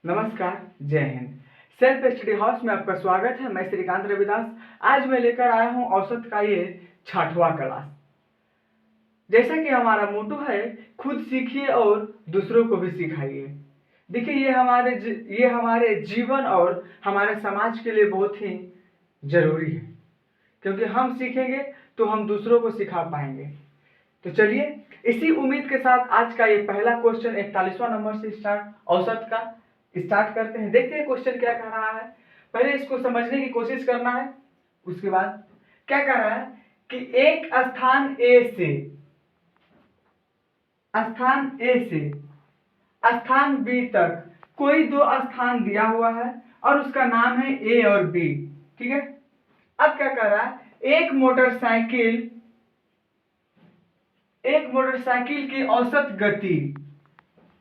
नमस्कार, जय Hind. Self study house में आपका स्वागत है। मैं श्रीकांत रविदास। आज मैं लेकर आया हूं औसत का ये 6वां क्लास। जैसा कि हमारा मोटो है, खुद सीखिए और दूसरों को भी सिखाइए। देखिए, ये हमारे जीवन और हमारे समाज के लिए बहुत ही जरूरी है, क्योंकि हम सीखेंगे तो हम दूसरों को सिखा पाएंगे। तो चलिए, इसी उम्मीद के साथ आज का ये पहला क्वेश्चन 41वां नंबर से औसत का स्टार्ट करते हैं। देखते हैं क्वेश्चन क्या कह रहा है। पहले इसको समझने की कोशिश करना है। उसके बाद क्या कह रहा है कि एक स्थान ए से स्थान बी तक कोई दो स्थान दिया हुआ है और उसका नाम है ए और बी। ठीक है। अब क्या कर रहा है, एक मोटरसाइकिल की औसत गति।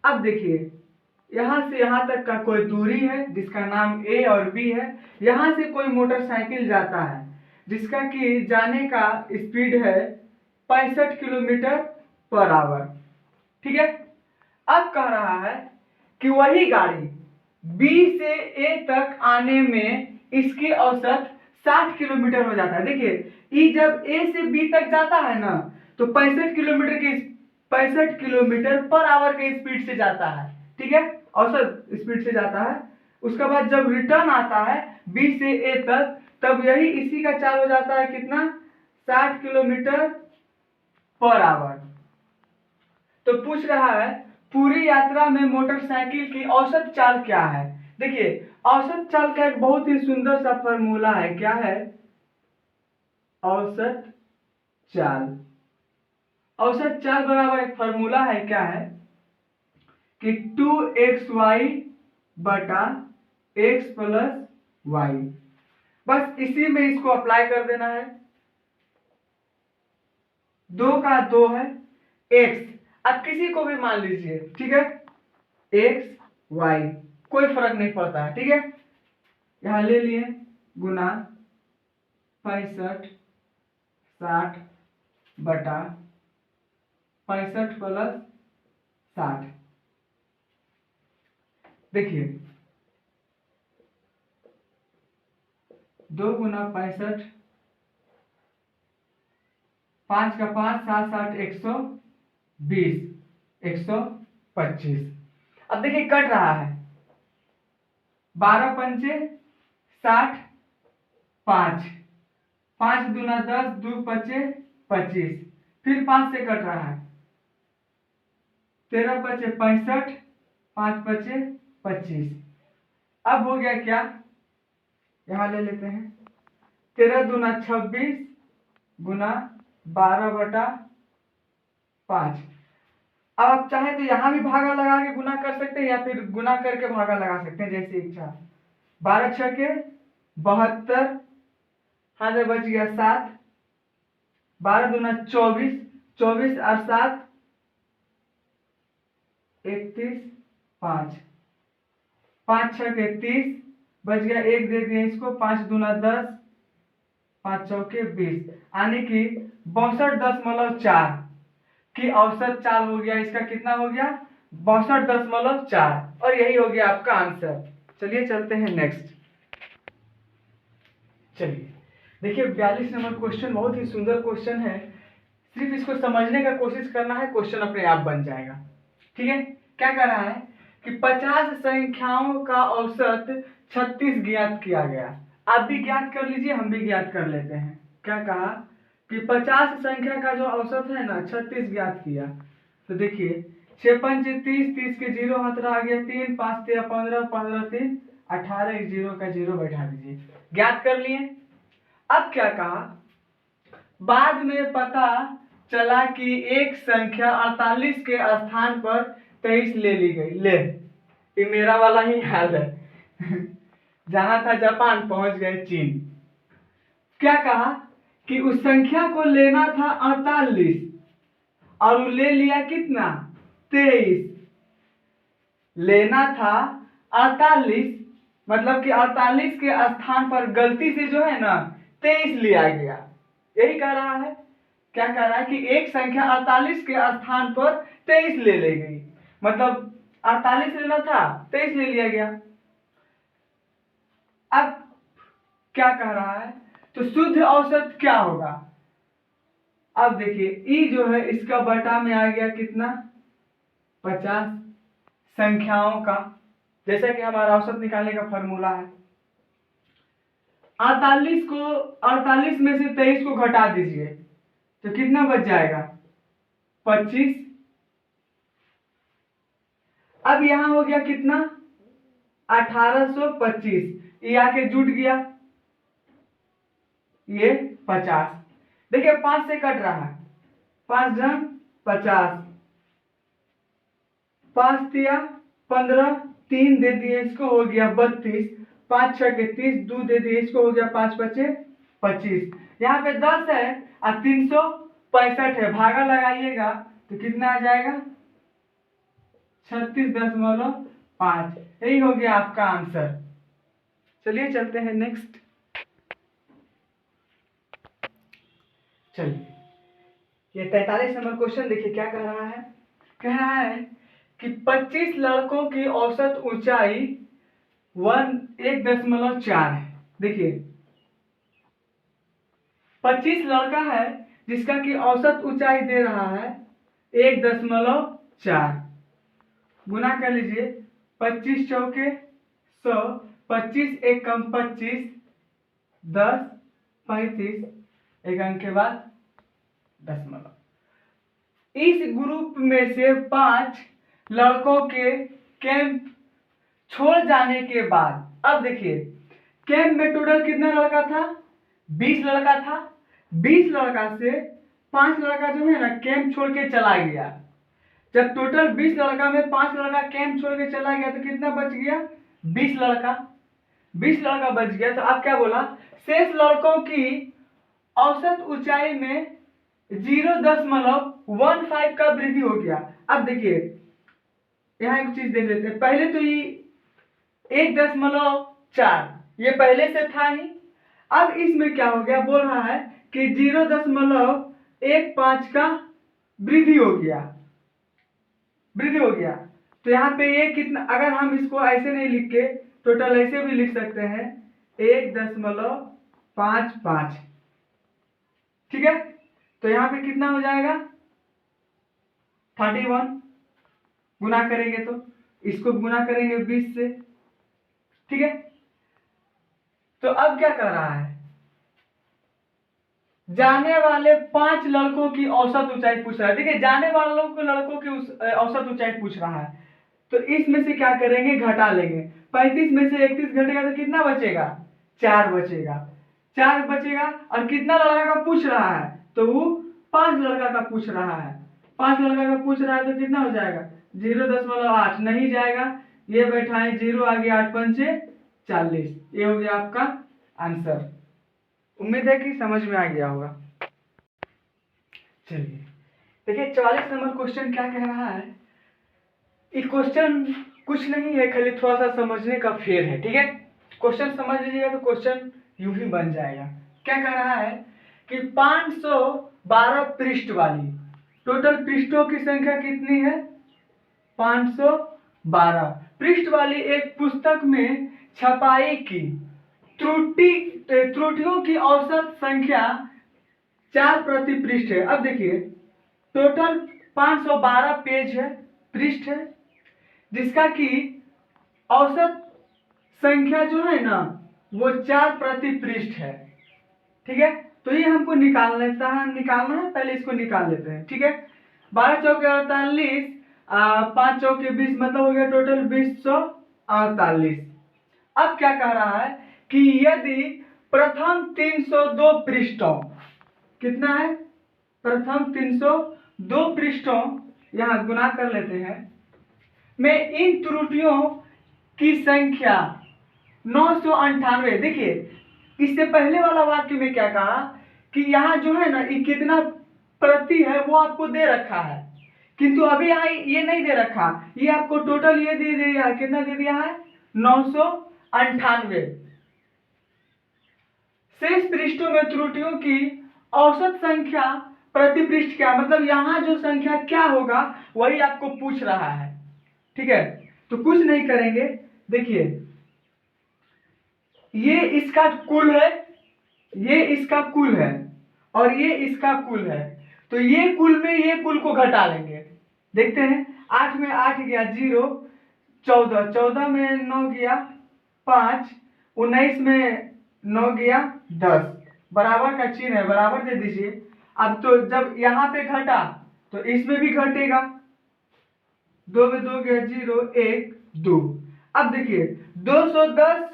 अब देखिए, यहां से यहां तक का कोई दूरी है जिसका नाम ए और बी है। यहां से कोई मोटरसाइकिल जाता है जिसका कि जाने का स्पीड है 65 किलोमीटर पर आवर। ठीक है। अब कह रहा है कि वही गाड़ी बी से ए तक आने में इसकी औसत 60 किलोमीटर हो जाता है। देखिए, ई जब ए से बी तक जाता है ना, तो 65 किलोमीटर पर आवर के स्पीड से जाता है। ठीक है, औसत स्पीड से जाता है। उसके बाद जब रिटर्न आता है बी से ए तक, तब यही इसी का चाल हो जाता है कितना, 60 किलोमीटर पर आवर। तो पूछ रहा है पूरी यात्रा में मोटरसाइकिल की औसत चाल क्या है। देखिए, औसत चाल का एक बहुत ही सुंदर सा फॉर्मूला है। क्या है औसत चाल? औसत चाल बराबर एक फॉर्मूला है। क्या है कि 2xy बटा x प्लस वाई। बस इसी में इसको अप्लाई कर देना है। 2 का 2 है x, अब किसी को भी मान लीजिए। ठीक है, x y कोई फर्क नहीं पड़ता है। ठीक है, यहां ले लिए गुना 65 60 बटा 65 प्लस 60। देखिए, 2 गुना 65, 5 का 5, 7 7 120, 125। अब देखिए कट रहा है, 12 पंचे 60, 5 5 दूना 10, 2 पचे 25, फिर 5 से कट रहा है, 13 पचे 65, 5 पचे 25। अब हो गया क्या, यहां ले लेते हैं, 13 दूना 26 गुना 12 बटा 5। अब आप चाहे तो यहां भी भागा लगा के गुना कर सकते हैं या फिर गुना करके भागा लगा सकते हैं, जैसे इच्छा। 12 छके 72, हाथ में बच गया 7, 12 दूना 24, 24 और 7 31, 5 5 छके 30, बच गया 1, दे दिया इसको, 5 दूना 10, 5 चौके 20, यानी कि 62.4 की औसत चाल हो गया। इसका कितना हो गया, 62.4, और यही हो गया आपका आंसर। चलिए चलते हैं नेक्स्ट। चलिए देखिए, 42 नंबर क्वेश्चन बहुत ही सुंदर क्वेश्चन है। सिर्फ इसको समझने का कोशिश करना है, क्वेश्चन अपने आप बन जाएगा। ठीक है। क्या कह रहा है कि 50 संख्याओं का औसत 36 ज्ञात किया गया। आप भी ज्ञात कर लीजिए, हम भी ज्ञात कर लेते हैं। क्या कहा कि 50 संख्या का जो औसत है ना, 36 ज्ञात किया। तो देखिए, 6 पंचे 30, 30 के 0 हाथ आ गया 3, 5 तेरह 15, 15 3 18, एक 0 का 0 बैठा दीजिए। ज्ञात कर लिए। अब क्या कहा, बाद में पता चला कि एक संख्या 48 के स्थान पर 23 ले ली गई। ले, ये मेरा वाला ही हाल है। जहां था जापान, पहुंच गए चीन। क्या कहा कि उस संख्या को लेना था 48 और ले लिया कितना, 23। लेना था 48, मतलब कि 48 के स्थान पर गलती से जो है ना 23 लिया गया। यही कह रहा है। क्या कह रहा है कि एक संख्या 48 के स्थान पर 23 ले ली गई। मतलब 48 लेना था, 23 ले लिया गया। अब क्या कह रहा है, तो शुद्ध औसत क्या होगा। अब देखिए ई जो है इसका बटा में आ गया कितना, 50 संख्याओं का, जैसा कि हमारा औसत निकालने का फॉर्मूला है। 48 में से 23 को घटा दीजिए तो कितना बच जाएगा, 25। अब यहां हो गया कितना, 1825, ये आके जुट गया, ये 50। देखिए 5 से कट रहा है, 5 ढंग 50, 5 दिया 15, 3 दे दिए इसको हो गया 32, 5 6 के 30, 2 दे दिए इसको हो गया 5 बचे 25। यहाँ पे 10 है और 365 है, भागा लगाइएगा तो कितना आ जाएगा, 36.5। यही हो गया आपका आंसर। चलिए चलते हैं नेक्स्ट। चलिए ये 43 नंबर क्वेश्चन देखिए क्या कह रहा है। कह रहा है कि 25 लड़कों की औसत ऊंचाई 1.4 है। देखिए 25 लड़का है जिसका कि औसत ऊंचाई दे रहा है 1.4, गुना कर लीजिए, 25 चौके 100, 25 एक कम 25, 10 35, एक अंक के बाद दशमलव। इस ग्रुप में से 5 लड़कों के कैंप छोड़ जाने के बाद, अब देखिए कैंप में टोटल कितना लड़का था, 20 लड़का था। 20 लड़का से 5 लड़का जो है ना कैंप छोड़ के चला गया। जब टोटल 20 लड़का में 5 लड़का कैंप छोड़ के चला गया तो कितना बच गया, 20 लड़का। 20 लड़का बच गया तो आप क्या बोला, शेष लड़कों की औसत ऊंचाई में 0.15 का वृद्धि हो गया। अब देखिए यहाँ एक चीज देख लेते हैं, पहले तो ये 1.4 ये पहले से था ही, अब इसमें क्या हो गया, बोल रहा है कि 0.15 का वृद्धि हो गया, वृद्धि हो गया। तो यहाँ पे ये कितना, अगर हम इसको ऐसे नहीं लिख के टोटल ऐसे भी लिख सकते हैं 1.55, ठीक है। तो यहाँ पे कितना हो जाएगा 31, गुना करेंगे तो इसको गुना करेंगे 20 से, ठीक है। तो अब क्या कर रहा है, जाने वाले 5 लड़कों की औसत ऊंचाई पूछ रहा है। देखिए जाने वालों को लड़कों की औसत ऊंचाई पूछ रहा है, तो इसमें से क्या करेंगे, घटा लेंगे। 35 में से 31 घटेगा तो कितना बचेगा, 4 बचेगा। 4 बचेगा और कितना लड़का का पूछ रहा है, तो वो 5 लड़का का पूछ रहा है। 5 लड़का का पूछ रहा है तो कितना हो जाएगा, 0.8 नहीं जाएगा, ये बैठाएं 0 आ गया, 8 पंचे 40। ये हो गया आपका आंसर। उम्मीद है कि समझ में आ गया होगा। चलिए देखिए 44 नंबर क्वेश्चन क्या कह रहा है। ये क्वेश्चन कुछ नहीं है, खाली थोड़ा सा समझने का फेर है, ठीक है। क्वेश्चन समझ लीजिएगा तो क्वेश्चन यूं ही बन जाएगा। क्या कह रहा है कि 512 पृष्ठ वाली, टोटल पृष्ठों की संख्या कितनी है, 512 पृष्ठ वाली एक पुस्तक में छपाई की त्रुटियों की औसत संख्या 4 प्रति पृष्ठ है। अब देखिए टोटल 512 पेज है, पृष्ठ है, जिसका कि औसत संख्या जो है ना वो 4 प्रति पृष्ठ है, ठीक है। तो ये हमको निकालना है, पहले इसको निकाल लेते हैं, ठीक है। 12 चौके 48, 5 चौके 20, मतलब हो गया टोटल 2048। अब क्या कह रहा है कि यदि प्रथम 302 पृष्ठों, कितना है, प्रथम 302 पृष्ठों, यहां गुना कर लेते हैं, में इन त्रुटियों की संख्या 998। देखिए इससे पहले वाला वाक्य में क्या कहा कि यहाँ जो है ना ये कितना प्रति है वो आपको दे रखा है, किंतु अभी यहाँ ये नहीं दे रखा, ये आपको टोटल ये दे दिया है, कितना दे दिया है, 998। शेष पृष्ठों में त्रुटियों की औसत संख्या प्रति पृष्ठ क्या, मतलब यहाँ जो संख्या क्या होगा वही आपको पूछ रहा है, ठीक है, तो कुछ नहीं करेंगे। देखिए ये इसका कुल है, ये इसका कुल है, और ये इसका कुल है, तो ये कुल में ये कुल को घटा लेंगे। देखते हैं, 8 में 8 गया 0, 14, 14 में 9 गया 5, 19 में 9 गया 10, बराबर का चिन्ह है, बराबर दे दीजिए। अब तो जब यहाँ पे घटा तो इसमें भी घटेगा, 2 में 2 गया 0, 1, 2। अब देखिए 210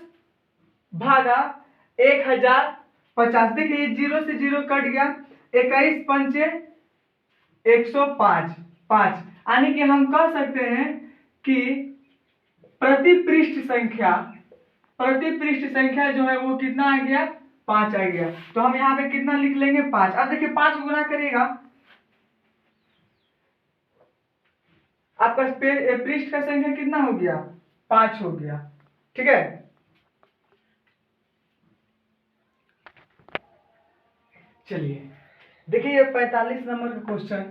भागा 1050, देखिए ये 0 से 0 कट गया, 21 पंचे 105, 5, यानी कि हम कह सकते हैं कि प्रति पृष्ठ संख्या जो है वो कितना आ गया, 5 आ गया। तो हम यहाँ पे कितना लिख लेंगे, 5। अब देखिए 5 गुना करेगा, आपका पृष्ठ का संख्या कितना हो गया, 5 हो गया। ठीक है, चलिए देखिए ये 45 नंबर का क्वेश्चन,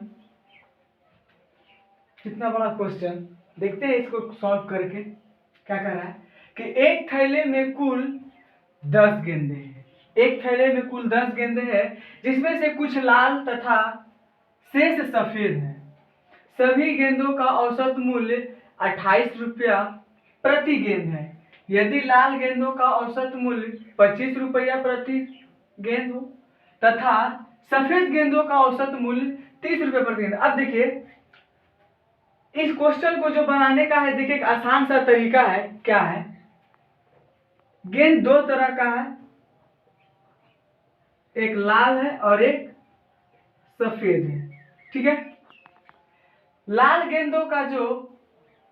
कितना बड़ा क्वेश्चन, देखते हैं इसको सॉल्व करके। क्या कर रहा है कि एक थैले में कुल 10 गेंदे हैं, एक थैले में कुल 10 गेंदे हैं, जिसमें से कुछ लाल तथा शेष सफेद है। सभी गेंदों का औसत मूल्य 28 रुपया प्रति गेंद है। यदि लाल गेंदों का औसत मूल्य 25 रुपया प्रति गेंद हो तथा सफेद गेंदों का औसत मूल्य 30 रुपये प्रति गेंद। अब देखिए इस क्वेश्चन को जो बनाने का है, देखिए एक आसान सा तरीका है। क्या है, गेंद दो तरह का है, एक लाल है और एक सफेद है। ठीक है, लाल गेंदों का जो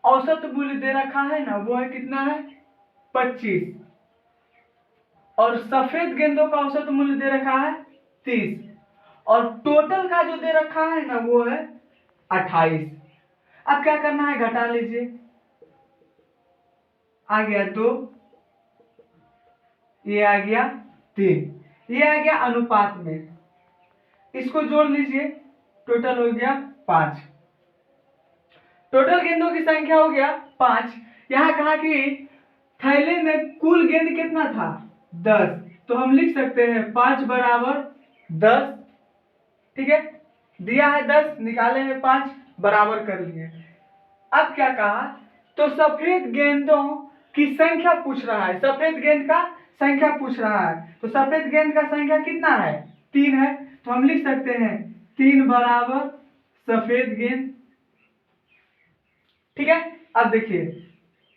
औसत मूल्य दे रखा है ना, वो है कितना है, 25, और सफेद गेंदों का औसत मूल्य दे रखा है 30, और टोटल का जो दे रखा है ना वो है 28। अब क्या करना है, घटा लीजिए, आ गया 2, ये आ गया 3, ये आ गया अनुपात में, इसको जोड़ लीजिए, टोटल हो गया 5। टोटल गेंदों की संख्या हो गया 5। यहां कहा कि थैले में कुल गेंद कितना था, 10, तो हम लिख सकते हैं 5 बराबर 10। ठीक है, दिया है 10, निकाले हैं 5, बराबर कर लिए। अब क्या कहा, तो सफेद गेंदों की संख्या पूछ रहा है, सफेद गेंद का संख्या पूछ रहा है, तो सफेद गेंद का संख्या कितना है, 3 है, तो हम लिख सकते हैं 3 बराबर सफेद गेंद। ठीक है, अब देखिए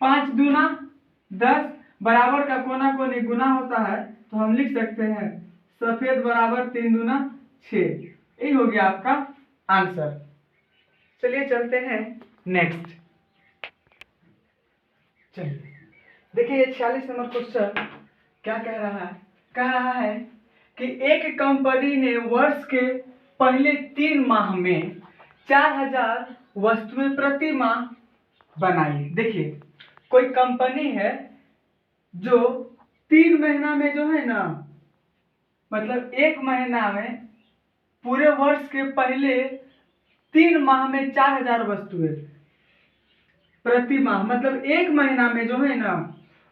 5 दूना 10, बराबर का कोना कोनी गुना होता है, तो हम लिख सकते हैं सफेद बराबर 3 दूना 6। यही हो गया आपका आंसर। चलिए चलते हैं नेक्स्ट। चलिए देखिए ये 46 नंबर क्वेश्चन क्या कह रहा है, कह रहा है कि एक कंपनी ने वर्ष के पहले 3 माह में 4000 वस्तुएं प्रति माह बनाई। देखिए कोई कंपनी है जो 3 महीना में जो है ना, मतलब 1 महीना में, पूरे वर्ष के पहले 3 माह में 4000 वस्तुएं प्रति माह, मतलब 1 महीना में जो है ना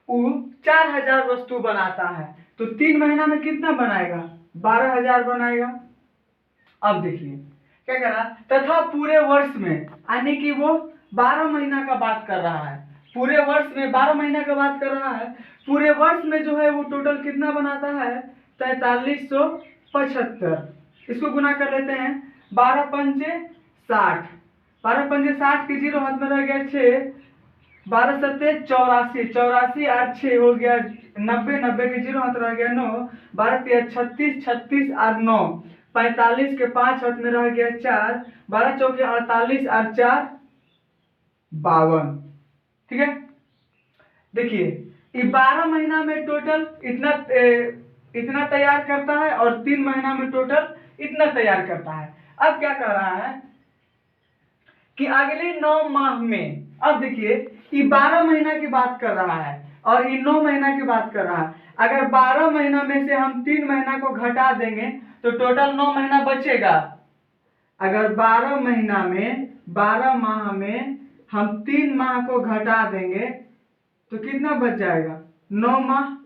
वो 4000 वस्तु बनाता है, तो 3 महीना में कितना बनाएगा, 12000 बनाएगा। अब देखिए क्या कर रहा, तथा पूरे वर्ष में, यानी कि वो 12 महीना का बात कर रहा है, पूरे वर्ष में 12 महीना का बात कर रहा है, पूरे वर्ष में जो है वो टोटल कितना बनाता है, 4375। इसको गुना कर लेते हैं, 12 पंचे 60, 12 पंचे 60 के 0 हाथ में रह गया 6, 12 सत्ते 84, 84 और 6 हो गया 90, 90 के 0 हाथ रह गया 9, 12 तिया 36, 36 और 9, 45 के 5 हाथ में रह गया 4, 12 चौके 48 और 4 52। ठीक है, देखिए ये 12 महीना में टोटल इतना तैयार करता है, और 3 महीना में टोटल इतना तैयार करता है। अब क्या कर रहा है कि अगले 9 माह में, अब देखिए ये 12 महीना की बात कर रहा है और ये 9 महीना की बात कर रहा है। अगर 12 महीना में से हम 3 महीना को घटा देंगे तो टोटल 9 महीना बचेगा। अगर 12 महीना में, 12 माह में हम 3 माह को घटा देंगे तो कितना बच जाएगा? 9 माह।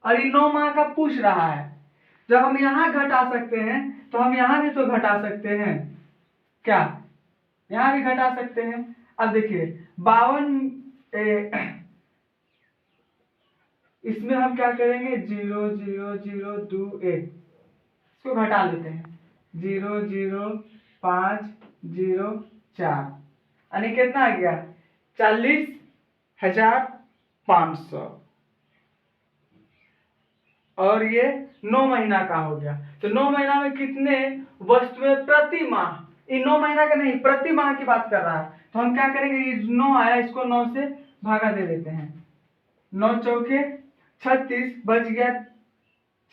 और ये 9 माह का पूछ रहा है। जब हम यहाँ घटा सकते हैं तो हम यहाँ भी तो घटा सकते हैं, क्या? यहाँ भी घटा सकते हैं। अब देखिए 52, इसमें हम क्या करेंगे? 0 0 0 2 1, इसको घटा लेते हैं। 0 0 5 0 4, यानी कितना आ गया? 40,500। और ये 9 महीना का हो गया। तो 9 महीना में कितने वस्तुएं प्रति माह? ये 9 महीना का नहीं, प्रति माह की बात कर रहा है। तो हम क्या करेंगे? ये 9 आया, इसको 9 से भागा दे देते हैं। 9 चौके 36, बच गया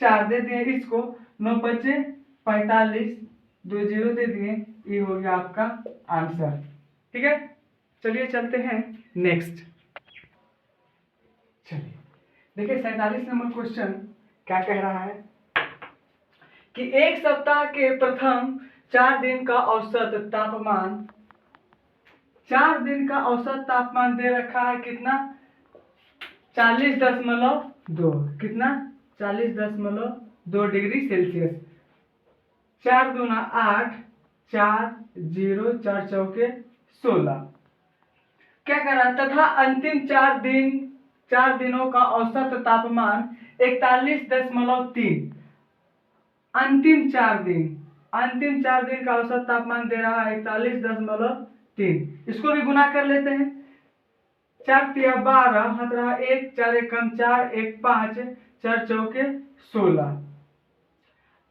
4, दे दिए इसको। 9 बचे 45, 2 0 दे दिए। ये हो गया आपका आंसर। ठीक है, चलिए चलते हैं नेक्स्ट। चलिए देखिए 47 नंबर क्वेश्चन क्या कह रहा है कि एक सप्ताह के प्रथम 4 दिन का औसत तापमान, 4 दिन का औसत तापमान दे रखा है कितना? 40.2। कितना? 40.2 डिग्री सेल्सियस। 4 दूना 8, 4 0 4 चौके 16। क्या कर रहा है? तथा अंतिम 4 दिनों का औसत तापमान 41.3। अंतिम 4 दिन का औसत तापमान दे रहा है 41.3। इसको भी गुना कर लेते हैं। 4 तिया 12, हाथ रहा 1, 4 एक कम 4, 1 5, 4 चौके 16।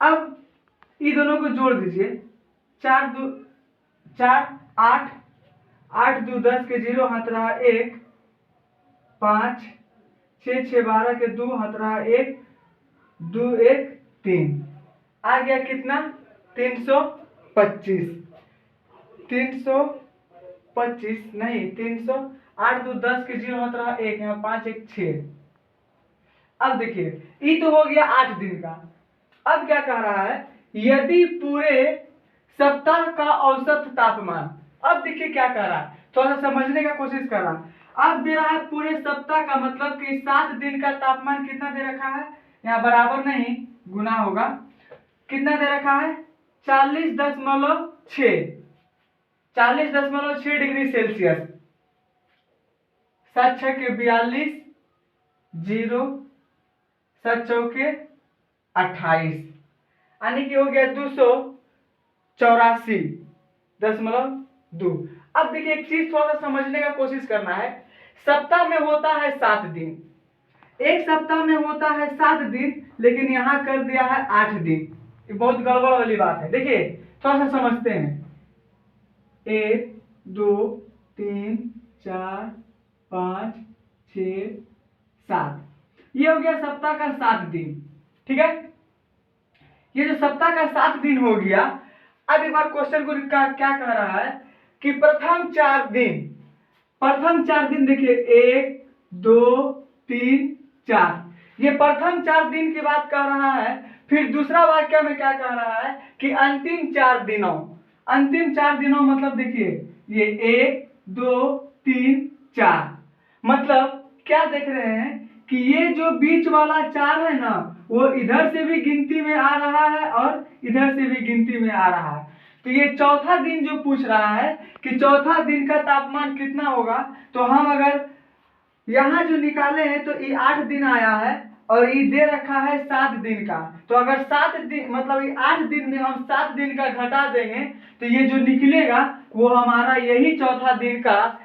अब ये दोनों को जोड़ दीजिए। 4 2 4 8, 8 2 10 के 0, हाथ रहा 1, 5 6 6 12 के 2, हाथ रहा 1, 2 1 3। आ गया कितना? 325। 325 नहीं, 300। 8 2 10 के 0, हाथ रहा 1, यहाँ 5 1 6। अब देखिए ये तो हो गया 8 दिन का। अब क्या कह रहा है? यदि पूरे सप्ताह का औसत तापमान, अब देखिए क्या कह रहा है, थोड़ा सा समझने का कोशिश कर रहा है। अब दे रहा है पूरे सप्ताह का, मतलब कि 7 दिन का तापमान कितना दे रखा है? यहाँ बराबर नहीं, गुना होगा। कितना दे रखा है? 40.6, 40.6 डिग्री सेल्सियस। 7 6 के 42, 0 7 चौके 28, यानी कि हो गया 284.2। अब देखिए एक चीज थोड़ा सा समझने का कोशिश करना है। सप्ताह में होता है 7 दिन, एक सप्ताह में होता है 7 दिन, लेकिन यहाँ कर दिया है 8 दिन। ये बहुत गड़बड़ वाली बात है। देखिए थोड़ा सा समझते हैं। 1 2 3 4 5 6 7, ये हो गया सप्ताह का 7 दिन। ठीक है, ये जो सप्ताह का 7 दिन हो गया। अब एक बार क्वेश्चन को क्या कह रहा है कि प्रथम 4 दिन, प्रथम 4 दिन देखिए 1 2 3 4, ये प्रथम 4 दिन की बात कर रहा है। फिर दूसरा वाक्य में क्या कह रहा है कि अंतिम 4 दिनों, अंतिम 4 दिनों मतलब देखिए ये 1 2 3 4, मतलब क्या देख रहे हैं कि ये जो बीच वाला 4 है ना, वो इधर से भी गिनती में आ रहा है और इधर से भी गिनती में आ रहा है। तो ये चौथा दिन जो पूछ रहा है कि चौथा दिन का तापमान कितना होगा, तो हम अगर यहाँ जो निकाले हैं तो ये 8 दिन आया है और ये दे रखा है 7 दिन का। तो अगर 7 दिन मतलब ये 8 दिन में हम 7 दिन का घटा देंगे तो ये जो निकलेगा वो हमारा यही चौथा दिन का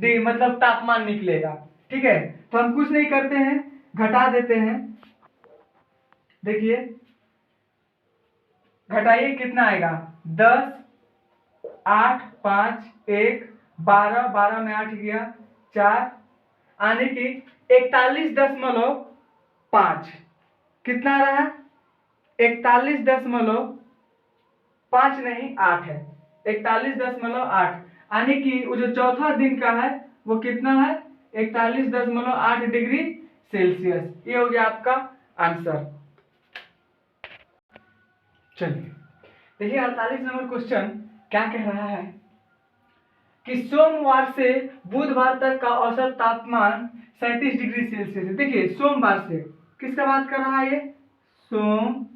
मतलब तापमान निकलेगा। ठीक है, तो हम कुछ नहीं करते हैं, घटा देते हैं। देखिए घटाइए कितना आएगा? 10 8 5 1 12, 12 में 8 गया 4, आने की 41.5। कितना रहा? 41.5 नहीं 8 है, 41.8, आने की वो जो चौथा दिन का है वो कितना है? 41.8 डिग्री सेल्सियस। ये हो गया आपका आंसर। चलिए देखिए 48 नंबर क्वेश्चन क्या कह रहा है कि सोमवार से बुधवार तक का औसत तापमान 37 डिग्री सेल्सियस है। देखिए सोमवार से किसका बात कर रहा है ये, सोम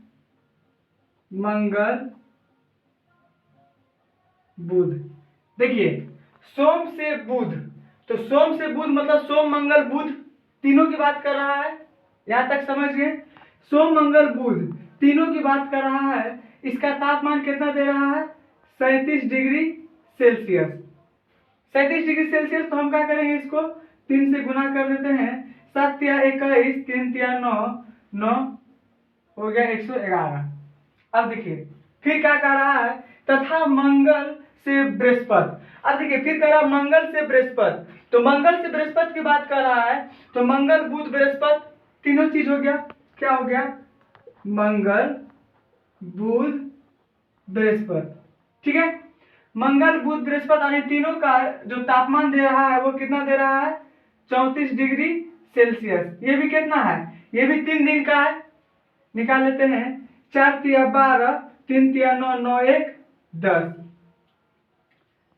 मंगल बुध। देखिए सोम से बुध, तो सोम से बुध मतलब सोम मंगल बुध तीनों की बात कर रहा है। यहां तक समझ गए, सोम मंगल बुध तीनों की बात कर रहा है। इसका तापमान कितना दे रहा है, 37 डिग्री सेल्सियस। 37 डिग्री सेल्सियस, तो हम क्या करेंगे, इसको 3 से गुना कर देते हैं। 7 या 21, 3 या 9, 9 हो गया 111। अब देखिए फिर क्या कह रहा है, तथा मंगल से बृहस्पति। अब देखिए फिर कह रहा है मंगल से बृहस्पति, तो मंगल से बृहस्पति की बात कर रहा है। तो मंगल बुध बृहस्पति तीनों चीज हो गया, क्या हो गया, मंगल बुध बृहस्पति। ठीक है, मंगल बुध बृहस्पति आने तीनों का जो तापमान दे रहा है वो कितना दे रहा है, 34 डिग्री सेल्सियस। ये भी कितना है, ये भी 3 दिन का है, निकाल लेते हैं। 4 तिया 12, 3 तिया 9, 9 1 10।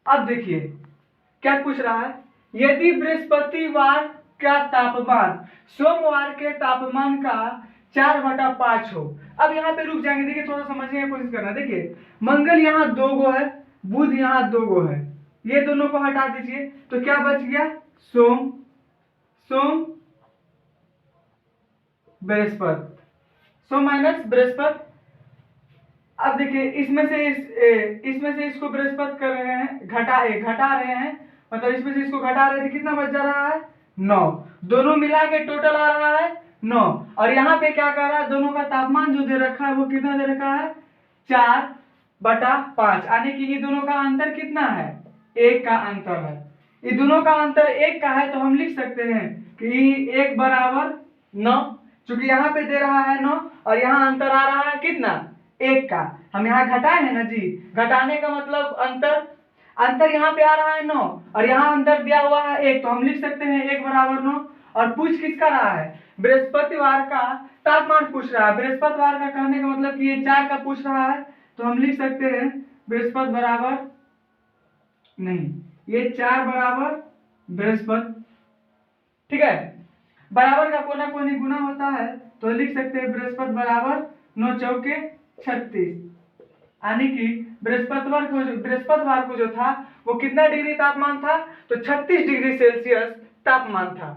अब देखिए क्या पूछ रहा है, यदि बृहस्पतिवार का तापमान सोमवार के तापमान का 4/5 हो। अब यहाँ पे रुक जाएंगे, देखिए थोड़ा समझने की कोशिश करना। देखिए मंगल यहाँ 2 गो है, बुध यहाँ 2 गो है, ये दोनों को हटा दीजिए तो क्या बच गया, सोम, सोम बृहस्पति, सोम माइनस बृहस्पति। अब देखिए इसमें से इसको बृहस्पति कर रहे हैं, घटा रहे हैं, मतलब इसमें से इसको घटा रहे थे, कितना बच जा रहा है, 9। दोनों मिला के टोटल आ रहा है 9। और यहाँ पे क्या कर रहा है, दोनों का तापमान जो दे रखा है वो कितना दे रखा है, 4/5, यानी कि ये दोनों का अंतर कितना है, 1 का अंतर है। ये दोनों का अंतर 1 का है, तो हम लिख सकते हैं कि 1 बराबर 9। चूंकि यहाँ पे दे रहा है 9 और यहाँ अंतर आ रहा है कितना, 1 का। हम यहाँ घटाए हैं ना जी, घटाने का मतलब अंतर यहाँ पे आ रहा है 9 और यहाँ अंतर दिया हुआ है 1, तो हम लिख सकते हैं 1 बराबर 9। और पूछ किसका रहा है, बृहस्पतिवार का तापमान पूछ रहा है। बृहस्पतिवार का कहने का मतलब कि ये 4 का पूछ रहा है, तो हम लिख सकते हैं बृहस्पति बराबर, नहीं ये 4 बराबर बृहस्पति। ठीक है, बराबर का कोना कोनी गुना होता है, तो लिख सकते हैं बृहस्पति बराबर 9 चौके 36, यानी कि बृहस्पतिवार को जो था वो कितना डिग्री तापमान था, तो 36 डिग्री सेल्सियस तापमान था।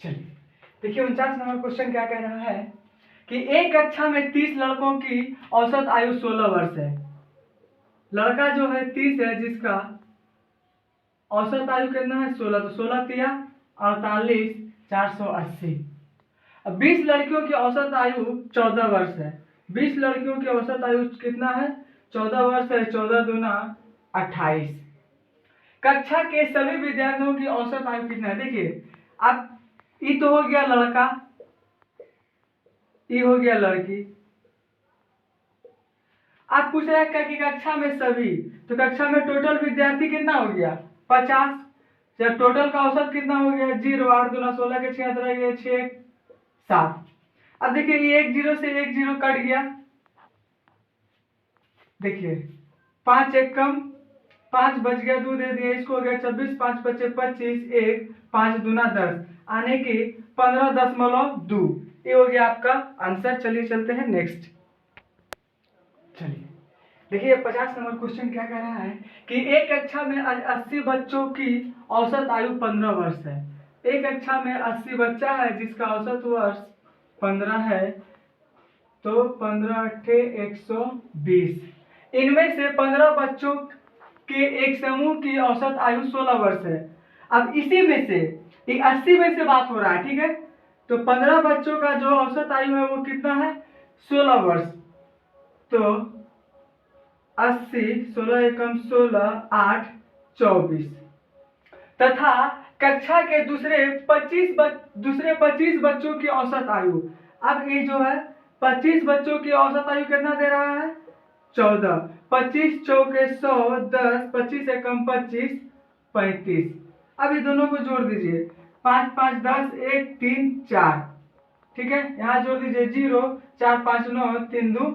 चलिए देखिए 49 नंबर क्वेश्चन क्या कह रहा है कि एक कक्षा में 30 लड़कों की औसत आयु 16 वर्ष है। लड़का जो है 30 है, जिसका औसत आयु कितना है 16, तो 16 तिया 48, 480। अब 20 लड़कियों की औसत आयु 14 वर्ष है। 20 लड़कियों की औसत आयु कितना है, 14 वर्ष है, 14 दूना 28। कक्षा के सभी विद्यार्थियों की औसत आयु कितना है, देखिए अब ये तो हो गया लड़का, ये हो गया लड़की। आप पूछ रहे हैं कि कक्षा में सभी, तो कक्षा में टोटल विद्यार्थी कितना हो गया 50, जब टोटल का औसत कितना हो गया 0, 8 दूना 16 के 6 रह गए 6 7। अब देखिए ये 1 0 से 1 0 कट गया, देखिए 5 1 कम 5 बच गया, 2 दे दिए, इसको हो गया 26, 5 बचे 25, 1 5 दूना 10, आने की 15.2। ये हो गया आपका आंसर। चलिए चलते हैं नेक्स्ट। चलिए देखिए 50 नंबर क्वेश्चन क्या कह रहा है कि एक कक्षा में 80 बच्चों की औसत आयु 15 वर्ष है। एक कक्षा में 80 बच्चा है जिसका औसत वर्ष 15 है, तो 15 अट्ठे 120। इनमें से 15 बच्चों के एक समूह की औसत आयु 16 वर्ष है। अब इसी में से 80 में से बात हो रहा है, ठीक है, तो 15 बच्चों का जो औसत आयु है वो कितना है 16 वर्ष, तो 80 16 एकम 16 8 24, तथा कक्षा के दूसरे 25 बच्चों की औसत आयु। अब ये जो है 25 बच्चों की औसत आयु कितना दे रहा है 14, 25 चौके 100 10, 25 एकम 25 35। अब ये दोनों को जोड़ दीजिए, 5 5 10 1 3 4, ठीक है, यहाँ जोड़ दीजिए 0 4 5 9 3 2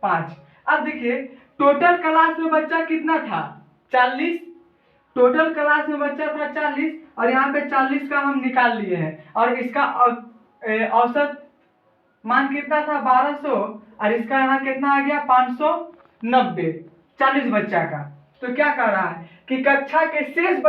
5। अब देखिए टोटल क्लास में बच्चा कितना था 40, टोटल क्लास में बच्चा था 40 और यहाँ पे 40 का हम निकाल लिए हैं और इसका औसत मान कितना था 1200 और इसका यहाँ कितना आ गया 590, 40 बच्चा का। तो क्या कर रहा है कि कक्षा के शेष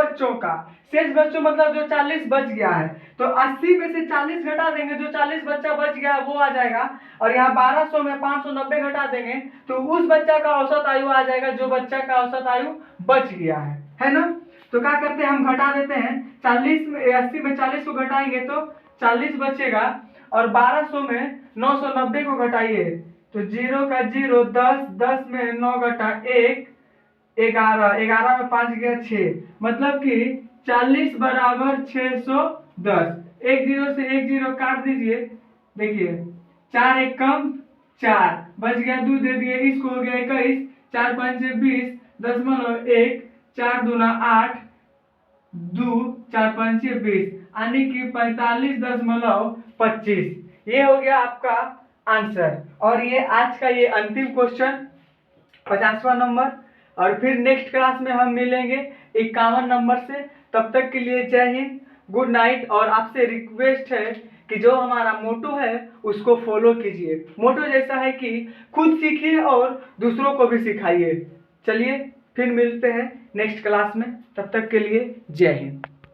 बच्चों मतलब जो 40 बच गया है, तो 80 में से 40 घटा देंगे, जो 40 बच्चा बच गया वो आ जाएगा और यहाँ 1200 में 590 घटा देंगे तो उस बच्चा का औसत आयु आ जाएगा जो बच्चा का औसत आयु बच गया है ना। तो क्या करते हैं हम घटा देते हैं, 40 में 80 में 40 को घटाएंगे तो 40 बचेगा और 1200 में 990 को घटाइए तो 0 का 0 10, 10 में 9 घटा 1 11, 11 में 5 गया 6, मतलब कि 40 बराबर 610। एक जीरो से एक जीरो काट दीजिए, देखिए 4 एक कम 4 बच गया, 2 दे दिए, इसको हो गया 21, 4 5 20, 10.1, 4 दूना 8, 2 4 5 20 यानी कि 45.25। ये हो गया आपका आंसर और ये आज का ये अंतिम क्वेश्चन 50वां नंबर। और फिर नेक्स्ट क्लास में हम मिलेंगे 51 नंबर से। तब तक के लिए जय हिंद, गुड नाइट। और आपसे रिक्वेस्ट है कि जो हमारा मोटो है उसको फॉलो कीजिए। मोटो जैसा है कि खुद सीखिए और दूसरों को भी सिखाइए। चलिए फिर मिलते हैं नेक्स्ट क्लास में, तब तक के लिए जय हिंद।